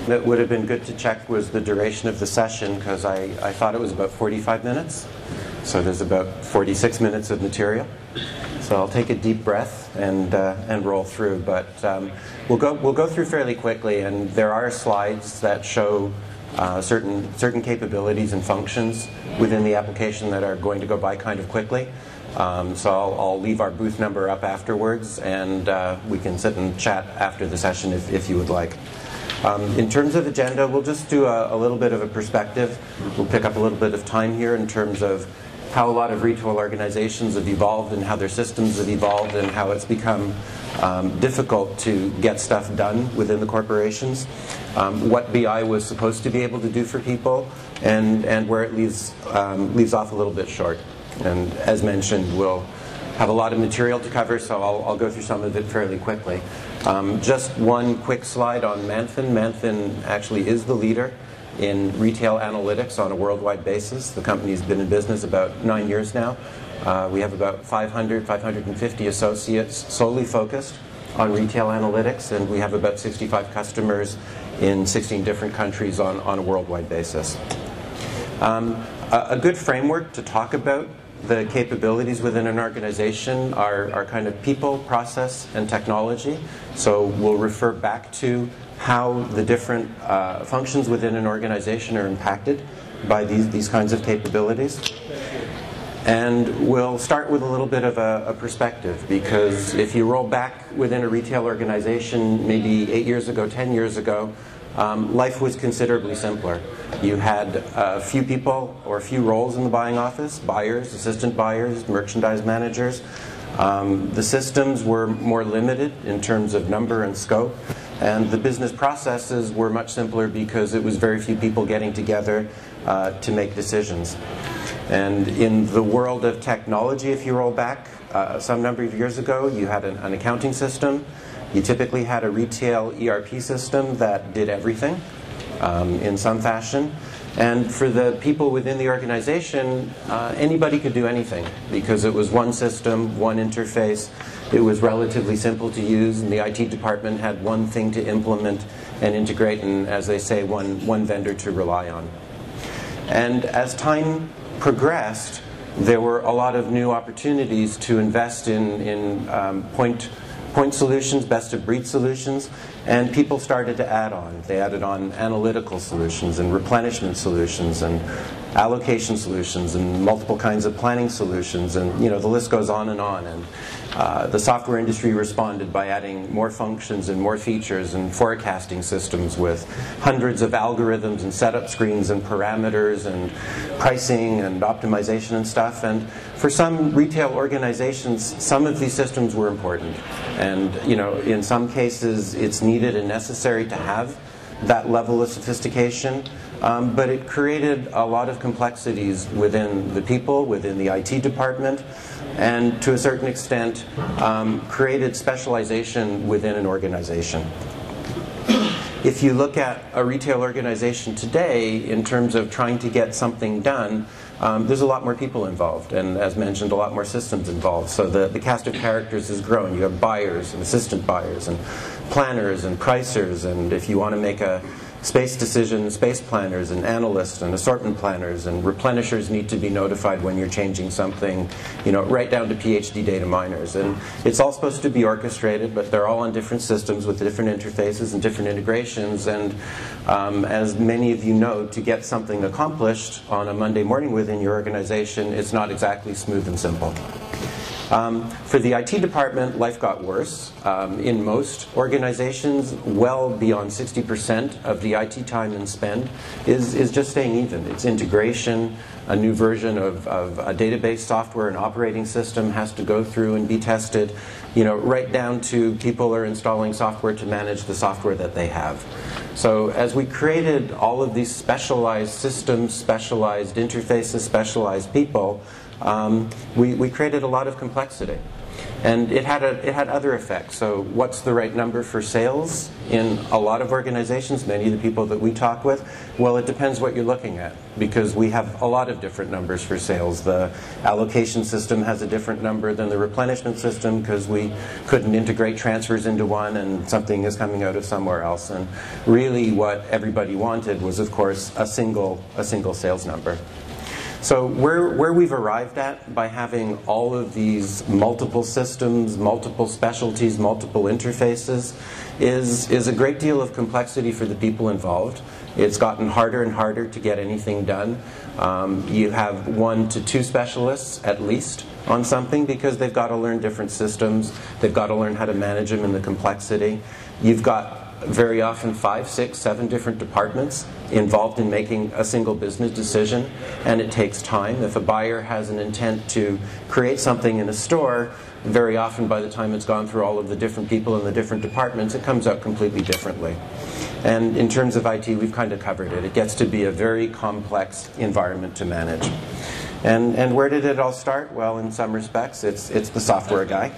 that would have been good to check was the duration of the session, because I thought it was about 45 minutes. So there's about 46 minutes of material. So I'll take a deep breath and roll through. But we'll go through fairly quickly, and there are slides that show certain capabilities and functions within the application that are going to go by kind of quickly. So I'll leave our booth number up afterwards, and we can sit and chat after the session if you would like. In terms of agenda, we'll just do a little bit of a perspective. We'll pick up a little bit of time here in terms of how a lot of retail organizations have evolved and how their systems have evolved and how it's become difficult to get stuff done within the corporations, what BI was supposed to be able to do for people, and where it leaves off a little bit short. And as mentioned, we'll have a lot of material to cover, so I'll go through some of it fairly quickly. Just one quick slide on Manthan. Manthan actually is the leader in retail analytics on a worldwide basis. The company's been in business about 9 years now. We have about 550 associates solely focused on retail analytics, and we have about 65 customers in 16 different countries on a worldwide basis. A good framework to talk about the capabilities within an organization are kind of people, process, and technology. So we'll refer back to how the different functions within an organization are impacted by these kinds of capabilities. And we'll start with a little bit of a perspective, because if you roll back within a retail organization maybe 8 years ago, 10 years ago, life was considerably simpler. You had a few people or a few roles in the buying office: buyers, assistant buyers, merchandise managers. The systems were more limited in terms of number and scope, and the business processes were much simpler because it was very few people getting together to make decisions. And in the world of technology, if you roll back some number of years ago, you had an accounting system. You typically had a retail ERP system that did everything in some fashion. And for the people within the organization, anybody could do anything because it was one system, one interface. It was relatively simple to use, and the IT department had one thing to implement and integrate, and as they say, one vendor to rely on. And as time progressed, there were a lot of new opportunities to invest in point solutions, best-of-breed solutions, and people started to add on. They added on analytical solutions and replenishment solutions and allocation solutions and multiple kinds of planning solutions, and the list goes on. And the software industry responded by adding more functions and more features and forecasting systems with hundreds of algorithms and setup screens and parameters and pricing and optimization and stuff. And for some retail organizations, some of these systems were important. And in some cases, it's needed and necessary to have that level of sophistication. But it created a lot of complexities within the people, within the IT department, and to a certain extent created specialization within an organization. If you look at a retail organization today in terms of trying to get something done, there's a lot more people involved, and as mentioned, a lot more systems involved. So the cast of characters has grown. You have buyers and assistant buyers and planners and pricers, and if you want to make a space decision, space planners and analysts and assortment planners, and replenishers need to be notified when you're changing something, right down to PhD data miners. And it's all supposed to be orchestrated, but they're all on different systems with different interfaces and different integrations. And as many of you know, to get something accomplished on a Monday morning within your organization, it's not exactly smooth and simple. For the IT department, life got worse. In most organizations, well beyond 60% of the IT time and spend is just staying even. It's integration. A new version of a database software and operating system has to go through and be tested, right down to people are installing software to manage the software that they have. So as we created all of these specialized systems, specialized interfaces, specialized people, we created a lot of complexity. And it had other effects. So what's the right number for sales in a lot of organizations, many of the people that we talk with? Well, it depends what you're looking at, because we have a lot of different numbers for sales. The allocation system has a different number than the replenishment system, because we couldn't integrate transfers into one and something is coming out of somewhere else. And really what everybody wanted was, of course, a single sales number. So where we've arrived at by having all of these multiple systems, multiple specialties, multiple interfaces is a great deal of complexity for the people involved. It's gotten harder and harder to get anything done. You have 1 to 2 specialists at least on something, because they've got to learn different systems. They've got to learn how to manage them and the complexity. You've got very often 5, 6, 7 different departments involved in making a single business decision, and it takes time. If a buyer has an intent to create something in a store, very often by the time it's gone through all of the different people in the different departments, it comes out completely differently. And in terms of IT, we've kind of covered it. It gets to be a very complex environment to manage. And where did it all start? Well, in some respects, it's the software guy.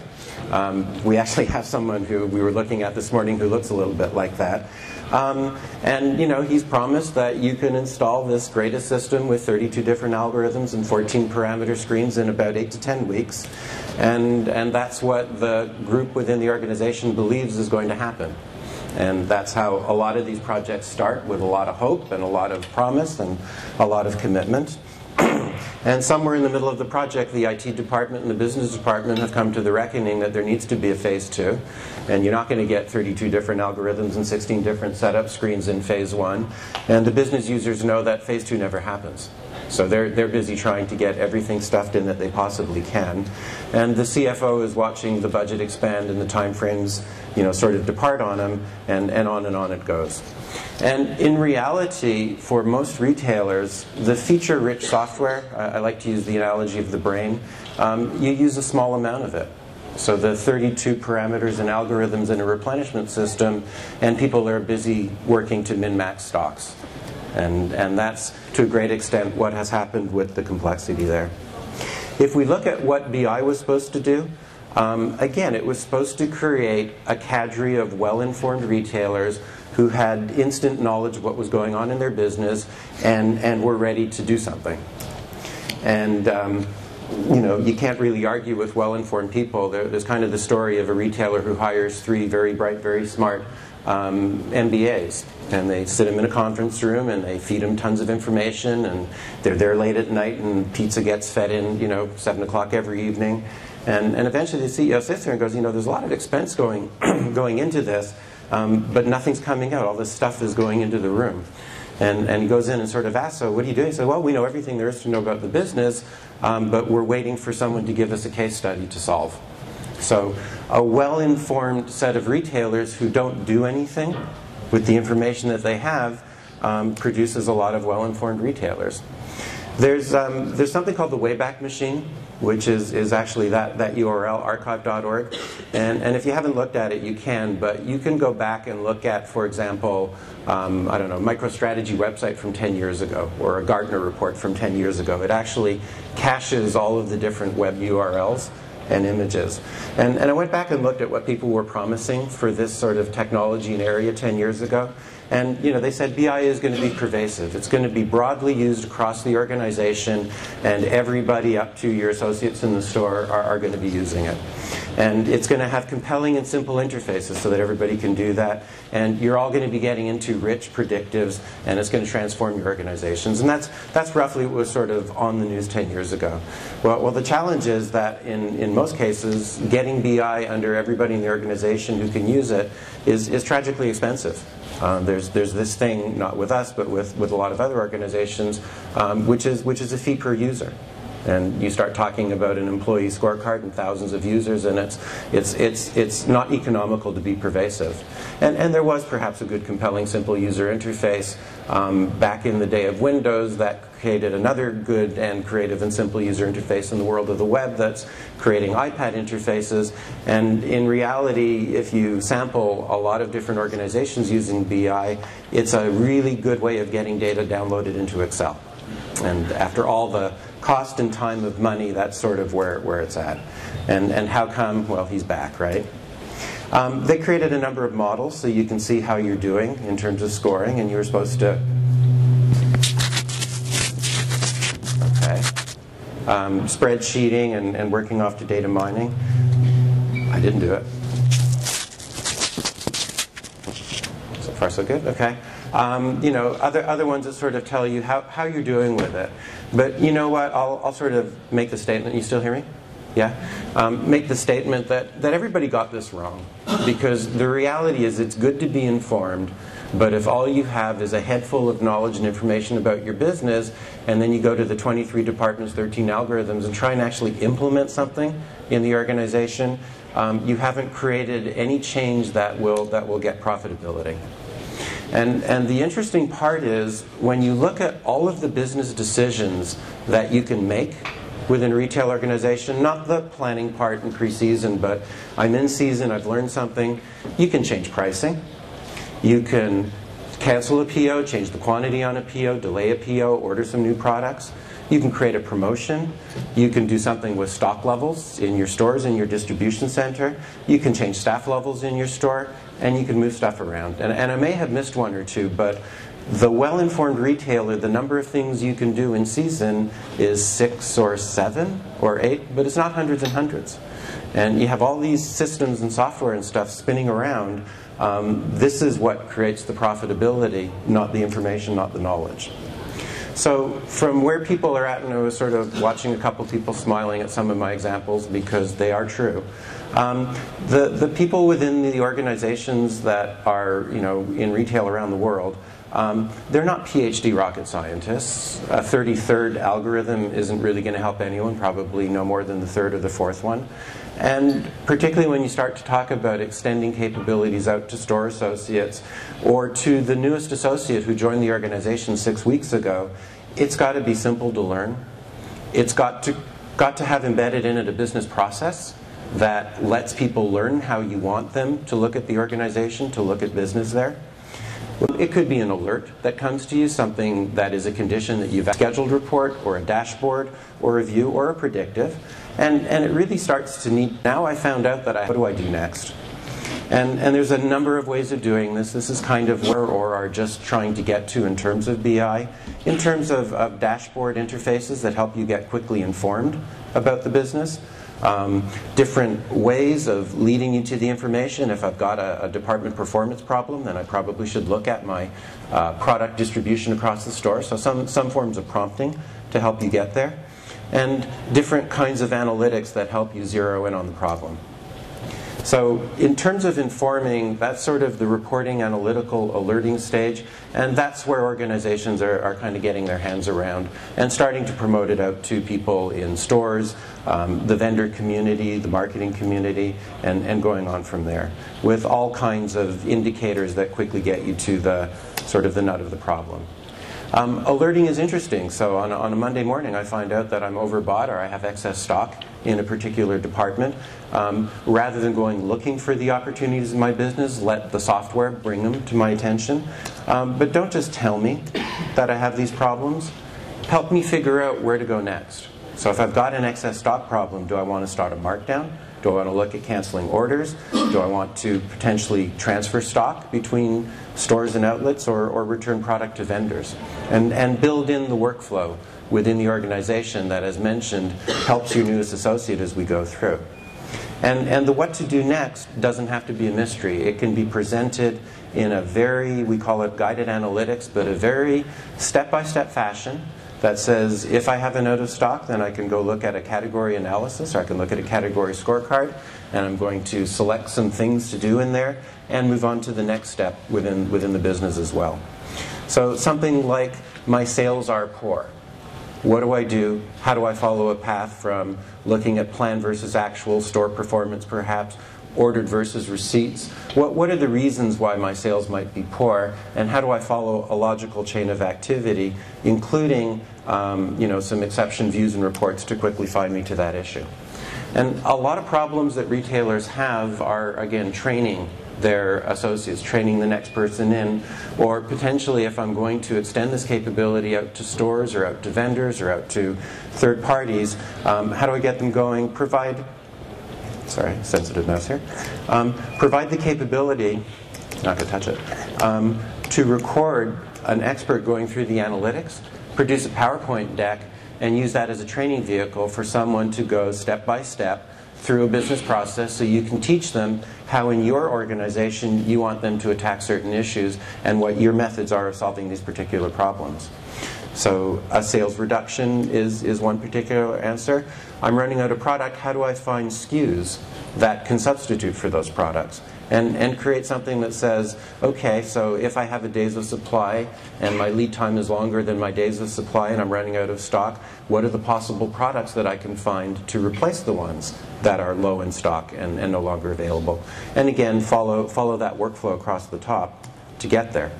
We actually have someone who we were looking at this morning who looks a little bit like that. And you know, he's promised that you can install this greatest system with 32 different algorithms and 14 parameter screens in about 8 to 10 weeks. And that's what the group within the organization believes is going to happen. And that's how a lot of these projects start, with a lot of hope and a lot of promise and a lot of commitment. And somewhere in the middle of the project, the IT department and the business department have come to the reckoning that there needs to be a phase 2. And you're not going to get 32 different algorithms and 16 different setup screens in phase 1. And the business users know that phase 2 never happens. So they're busy trying to get everything stuffed in that they possibly can. And the CFO is watching the budget expand and the time frames, you know, sort of depart on them, and on it goes. And in reality, for most retailers, the feature-rich software, I like to use the analogy of the brain, you use a small amount of it. So the 32 parameters and algorithms in a replenishment system, and people are busy working to min-max stocks. And that's, to a great extent, what has happened with the complexity there. If we look at what BI was supposed to do, again, it was supposed to create a cadre of well-informed retailers who had instant knowledge of what was going on in their business and were ready to do something. And you know, you can't really argue with well-informed people. There's kind of the story of a retailer who hires 3 very bright, very smart MBAs, and they sit them in a conference room and they feed them tons of information, and they're there late at night, and pizza gets fed in, you know, 7 o'clock every evening, and eventually the CEO sits there and goes, you know, there's a lot of expense going into this, but nothing's coming out. All this stuff is going into the room. And he goes in and sort of asks, so what are you doing? He said, well, we know everything there is to know about the business, but we're waiting for someone to give us a case study to solve. So a well-informed set of retailers who don't do anything with the information that they have produces a lot of well-informed retailers. There's something called the Wayback Machine, which is actually that URL, archive.org. And if you haven't looked at it, you can. But you can go back and look at, for example, I don't know, MicroStrategy website from 10 years ago, or a Gartner report from 10 years ago. It actually caches all of the different web URLs and images. And I went back and looked at what people were promising for this sort of technology and area 10 years ago. And you know, they said BI is going to be pervasive. It's going to be broadly used across the organization, and everybody up to your associates in the store are going to be using it. And it's going to have compelling and simple interfaces so that everybody can do that. And you're all going to be getting into rich predictives, and it's going to transform your organizations. And that's roughly what was sort of on the news 10 years ago. Well, the challenge is that in most cases, getting BI under everybody in the organization who can use it is tragically expensive. There's this thing, not with us, but with a lot of other organizations, which is a fee per user. And you start talking about an employee scorecard and thousands of users, and it's not economical to be pervasive. And there was perhaps a good, compelling, simple user interface back in the day of Windows that created another good and creative and simple user interface in the world of the web that's creating iPad interfaces. And in reality, if you sample a lot of different organizations using BI, it's a really good way of getting data downloaded into Excel. And after all the cost and time of money, that's sort of where it's at. And how come? Well, he's back, right? They created a number of models so you can see how you're doing in terms of scoring, and you were supposed to... Okay. Spreadsheeting and working off to data mining. I didn't do it. So far so good, okay. You know, other ones that sort of tell you how you're doing with it. But you know what, I'll sort of make the statement. You still hear me? Yeah? Make the statement that everybody got this wrong. Because the reality is it's good to be informed, but if all you have is a head full of knowledge and information about your business, and then you go to the 23 departments, 13 algorithms, and try and actually implement something in the organization, you haven't created any change that will get profitability. And the interesting part is, when you look at all of the business decisions that you can make within a retail organization, not the planning part in pre-season, but I'm in season, I've learned something, you can change pricing. You can cancel a PO, change the quantity on a PO, delay a PO, order some new products. You can create a promotion. You can do something with stock levels in your stores, in your distribution center. You can change staff levels in your store, and you can move stuff around. And I may have missed one or two, but the well-informed retailer, the number of things you can do in season is 6 or 7 or 8, but it's not hundreds and hundreds. And you have all these systems and software and stuff spinning around. This is what creates the profitability, not the information, not the knowledge. So from where people are at, and I was sort of watching a couple people smiling at some of my examples because they are true. The people within the organizations that are, you know, in retail around the world, they're not PhD rocket scientists. A 33rd algorithm isn't really going to help anyone, probably no more than the 3rd or the 4th one. And particularly when you start to talk about extending capabilities out to store associates or to the newest associate who joined the organization 6 weeks ago, it's got to be simple to learn. It's got to have embedded in it a business process that lets people learn how you want them to look at the organization, to look at business there. It could be an alert that comes to you, something that is a condition that you've scheduled report, or a dashboard, or a view, or a predictive. And it really starts to need, now I found out that what do I do next? And there's a number of ways of doing this. This is kind of where or are just trying to get to in terms of BI. In terms of dashboard interfaces that help you get quickly informed about the business. Different ways of leading you to the information. If I've got a department performance problem, then I probably should look at my product distribution across the store. So some forms of prompting to help you get there. And different kinds of analytics that help you zero in on the problem. So in terms of informing, that's sort of the reporting, analytical, alerting stage, and that's where organizations are kind of getting their hands around and starting to promote it out to people in stores, the vendor community, the marketing community, and going on from there, with all kinds of indicators that quickly get you to the sort of the nut of the problem. Alerting is interesting. So on a Monday morning, I find out that I'm overbought or I have excess stock in a particular department. Rather than going looking for the opportunities in my business, let the software bring them to my attention. But don't just tell me that I have these problems. Help me figure out where to go next. So if I've got an excess stock problem, do I want to start a markdown? Do I want to look at canceling orders? Do I want to potentially transfer stock between stores and outlets, or return product to vendors? And build in the workflow within the organization that, as mentioned, helps your newest associate as we go through. And the what to do next doesn't have to be a mystery. It can be presented in a very, we call it guided analytics, but a very step-by-step fashion that says, if I have an out of stock, then I can go look at a category analysis, or I can look at a category scorecard, and I'm going to select some things to do in there and move on to the next step within the business as well. So something like, my sales are poor. What do I do? How do I follow a path from looking at plan versus actual, store performance perhaps, ordered versus receipts? What are the reasons why my sales might be poor, and how do I follow a logical chain of activity, including some exception views and reports to quickly find me to that issue? And a lot of problems that retailers have are, again, training their associates, training the next person in, or potentially if I'm going to extend this capability out to stores or out to vendors or out to third parties, how do I get them going? Sorry, sensitive mouse here. Provide the capability, not going to touch it, to record an expert going through the analytics, produce a PowerPoint deck, and use that as a training vehicle for someone to go step by step through a business process so you can teach them how in your organization you want them to attack certain issues and what your methods are of solving these particular problems. So a sales reduction is one particular answer. I'm running out of product. How do I find SKUs that can substitute for those products? And create something that says, okay, so if I have a days of supply and my lead time is longer than my days of supply and I'm running out of stock, what are the possible products that I can find to replace the ones that are low in stock and no longer available? And again, follow that workflow across the top to get there.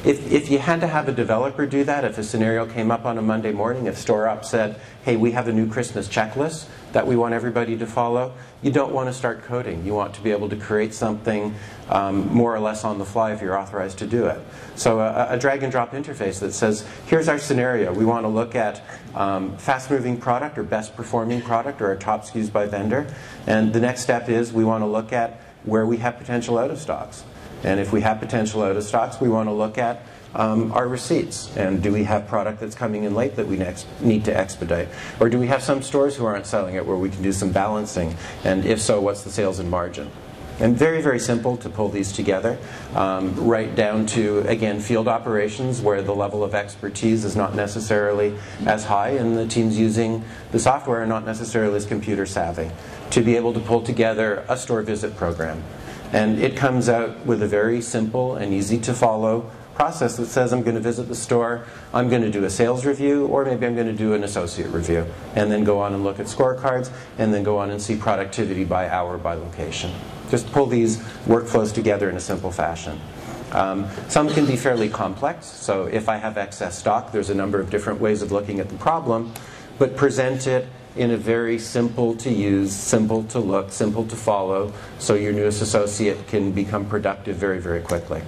If you had to have a developer do that, if a scenario came up on a Monday morning, if StoreUp said, hey, we have a new Christmas checklist that we want everybody to follow, you don't want to start coding. You want to be able to create something more or less on the fly if you're authorized to do it. So a drag and drop interface that says, here's our scenario. We want to look at fast-moving product or best performing product or our top SKUs by vendor. And the next step is we want to look at where we have potential out of stocks. And if we have potential out of stocks, we want to look at our receipts. And do we have product that's coming in late that we next need to expedite? Or do we have some stores who aren't selling it where we can do some balancing? And if so, what's the sales and margin? And very, very simple to pull these together, right down to, again, field operations where the level of expertise is not necessarily as high and the teams using the software are not necessarily as computer savvy, to be able to pull together a store visit program. And it comes out with a very simple and easy to follow process that says I'm going to visit the store, I'm going to do a sales review, or maybe I'm going to do an associate review, and then go on and look at scorecards, and then go on and see productivity by hour, by location. Just pull these workflows together in a simple fashion. Some can be fairly complex, so if I have excess stock, there's a number of different ways of looking at the problem, but present it in a very simple to use, simple to look, simple to follow, so your newest associate can become productive very, very quickly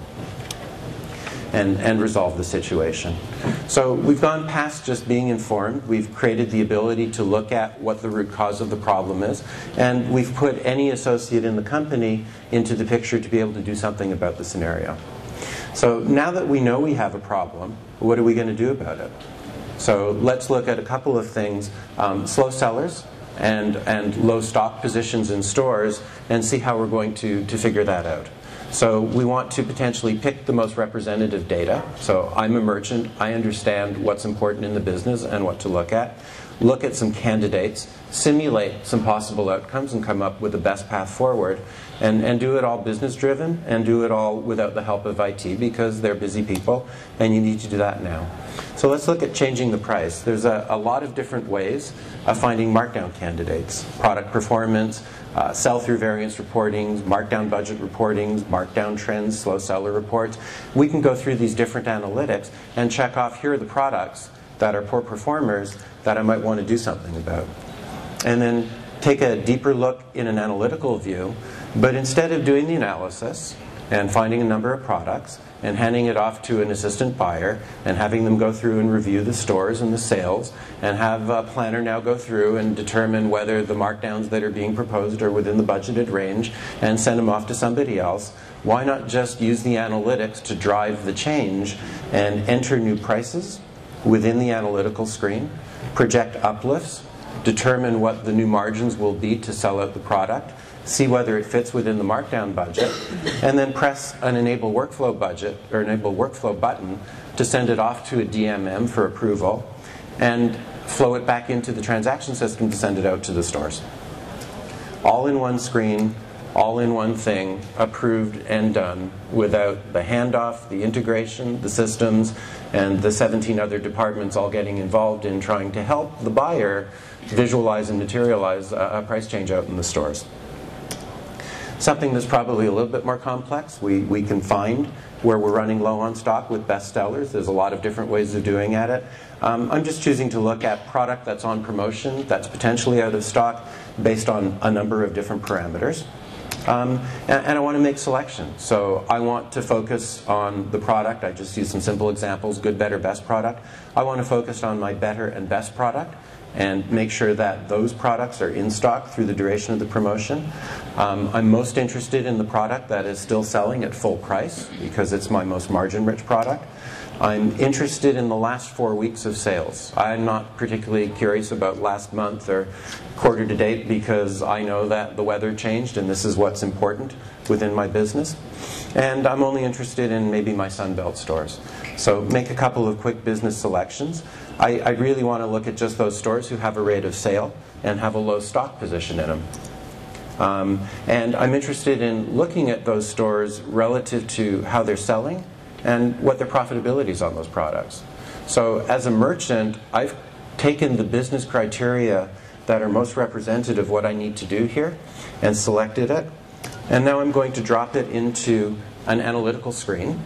and resolve the situation. So we've gone past just being informed. We've created the ability to look at what the root cause of the problem is, and we've put any associate in the company into the picture to be able to do something about the scenario. So now that we know we have a problem, what are we going to do about it? So let's look at a couple of things, slow sellers and low stock positions in stores, and see how we're going to figure that out. So we want to potentially pick the most representative data. So I'm a merchant, I understand what's important in the business and what to look at some candidates, simulate some possible outcomes and come up with the best path forward, and do it all business driven and do it all without the help of IT because they're busy people and you need to do that now. So let's look at changing the price. There's a lot of different ways of finding markdown candidates, product performance, sell-through variance reporting, markdown budget reporting, markdown trends, slow seller reports. We can go through these different analytics and check off here are the products that are poor performers that I might want to do something about. And then take a deeper look in an analytical view, but instead of doing the analysis and finding a number of products and handing it off to an assistant buyer and having them go through and review the stores and the sales and have a planner now go through and determine whether the markdowns that are being proposed are within the budgeted range and send them off to somebody else, why not just use the analytics to drive the change and enter new prices within the analytical screen, project uplifts, determine what the new margins will be to sell out the product, see whether it fits within the markdown budget, and then press an enable workflow budget or enable workflow button to send it off to a DMM for approval and flow it back into the transaction system to send it out to the stores. All in one screen, all in one thing, approved and done without the handoff, the integration, the systems, and the 17 other departments all getting involved in trying to help the buyer visualize and materialize a price change out in the stores. Something that's probably a little bit more complex, we can find where we're running low on stock with best sellers. There's a lot of different ways of doing it. I'm just choosing to look at product that's on promotion, that's potentially out of stock, based on a number of different parameters. And I want to make selections. So I want to focus on the product. I just use some simple examples: good, better, best product. I want to focus on my better and best product and make sure that those products are in stock through the duration of the promotion. I'm most interested in the product that is still selling at full price because it's my most margin-rich product. I'm interested in the last 4 weeks of sales. I'm not particularly curious about last month or quarter to date because I know that the weather changed and this is what's important within my business. And I'm only interested in maybe my Sunbelt stores. So make a couple of quick business selections. I really want to look at just those stores who have a rate of sale and have a low stock position in them. And I'm interested in looking at those stores relative to how they're selling and what their profitability is on those products. So as a merchant, I've taken the business criteria that are most representative of what I need to do here and selected it. And now I'm going to drop it into an analytical screen.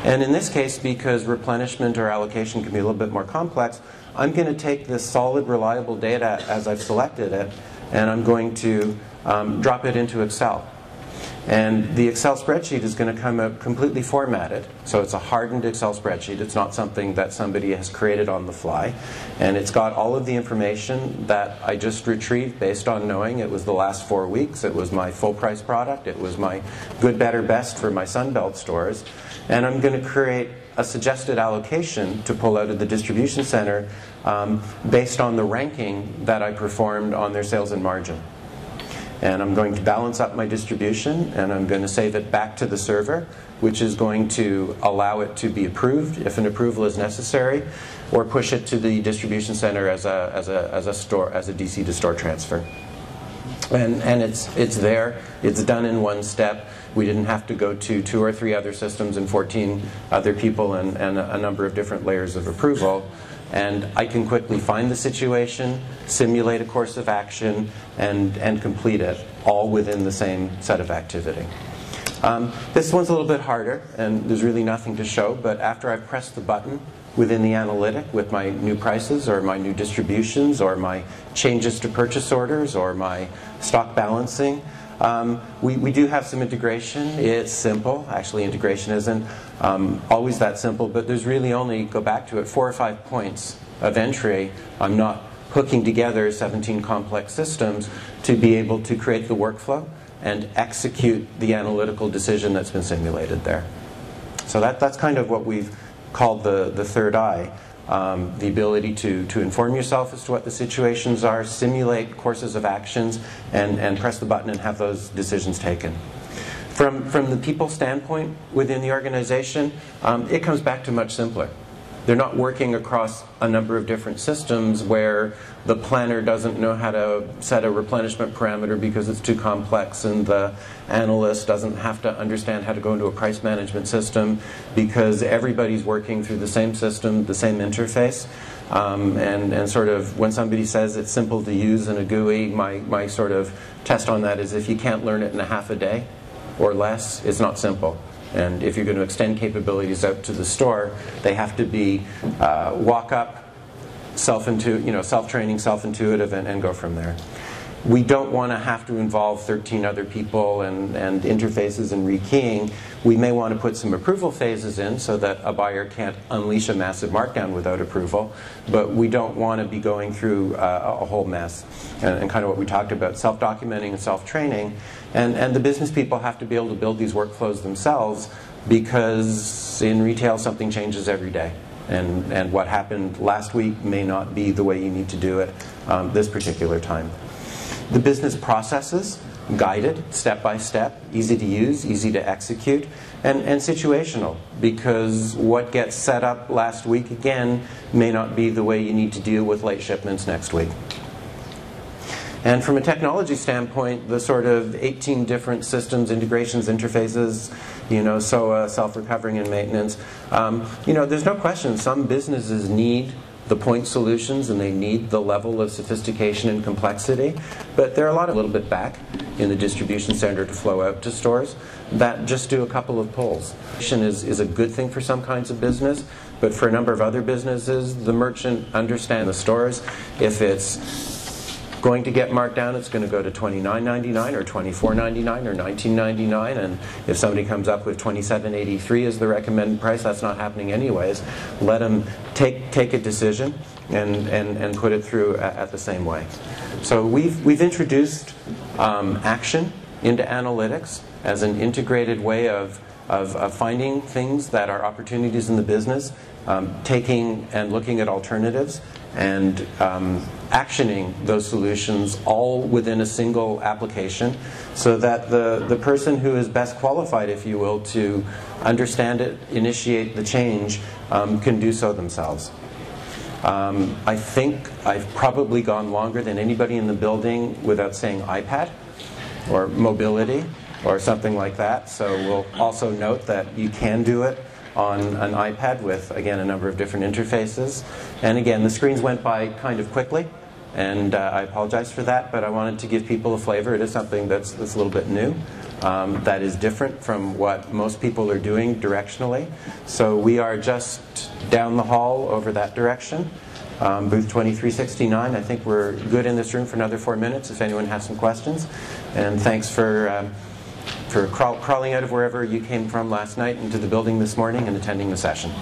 And in this case, because replenishment or allocation can be a little bit more complex, I'm going to take this solid, reliable data as I've selected it, and I'm going to drop it into Excel. And the Excel spreadsheet is going to come out completely formatted. So it's a hardened Excel spreadsheet. It's not something that somebody has created on the fly. And it's got all of the information that I just retrieved based on knowing it was the last 4 weeks. It was my full price product. It was my good, better, best for my Sunbelt stores. And I'm going to create a suggested allocation to pull out of the distribution center based on the ranking that I performed on their sales and margin. And I'm going to balance up my distribution, and I'm going to save it back to the server, which is going to allow it to be approved if an approval is necessary, or push it to the distribution center as a DC to store transfer. And it's there. It's done in one step. We didn't have to go to 2 or 3 other systems and 14 other people and a number of different layers of approval. And I can quickly find the situation, simulate a course of action, and complete it, all within the same set of activity. This one's a little bit harder, and there's really nothing to show, but after I've pressed the button within the analytic with my new prices or my new distributions or my changes to purchase orders or my stock balancing, we do have some integration. It's simple. Actually, integration isn't always that simple, but there's really only, go back to it, 4 or 5 points of entry. I'm not hooking together 17 complex systems to be able to create the workflow and execute the analytical decision that's been simulated there. So that's kind of what we've called the third eye. The ability to inform yourself as to what the situations are, simulate courses of actions, and press the button and have those decisions taken. From the people standpoint within the organization, it comes back to much simpler. They're not working across a number of different systems where the planner doesn't know how to set a replenishment parameter because it's too complex, and the analyst doesn't have to understand how to go into a price management system because everybody's working through the same system, the same interface. And sort of when somebody says it's simple to use in a GUI, my sort of test on that is if you can't learn it in a half a day or less, it's not simple. And if you're going to extend capabilities out to the store, they have to be walk-up, self-training, self-intuitive, and go from there. We don't want to have to involve 13 other people and interfaces and rekeying. We may want to put some approval phases in so that a buyer can't unleash a massive markdown without approval, but we don't want to be going through a whole mess. And kind of what we talked about, self-documenting and self-training. And the business people have to be able to build these workflows themselves because in retail something changes every day. And what happened last week may not be the way you need to do it this particular time. The business processes, guided, step by step, easy to use, easy to execute, and situational, because what gets set up last week, again, may not be the way you need to deal with late shipments next week. And from a technology standpoint, the sort of 18 different systems, integrations, interfaces, SOA, self-recovering and maintenance, there's no question some businesses need the point solutions and they need the level of sophistication and complexity, but there are a little bit back in the distribution center to flow out to stores that just do a couple of pulls. Is a good thing for some kinds of business, but for a number of other businesses, the merchant understands the stores. If it's going to get marked down, it's going to go to $29.99 or $24.99 or $19.99, and if somebody comes up with $27.83 as the recommended price, that's not happening anyways. Let them take a decision and put it through at the same way. So we've introduced action into analytics as an integrated way of finding things that are opportunities in the business, taking and looking at alternatives, and actioning those solutions all within a single application, so that the person who is best qualified, if you will, to understand it, initiate the change, can do so themselves. I think I've probably gone longer than anybody in the building without saying iPad or mobility or something like that. So we'll also note that you can do it on an iPad with, again, a number of different interfaces. And again, the screens went by kind of quickly, and I apologize for that, but I wanted to give people a flavor. It is something that's a little bit new, that is different from what most people are doing directionally. So we are just down the hall over that direction. Booth 2369. I think we're good in this room for another 4 minutes if anyone has some questions. And thanks for crawling out of wherever you came from last night into the building this morning and attending the session.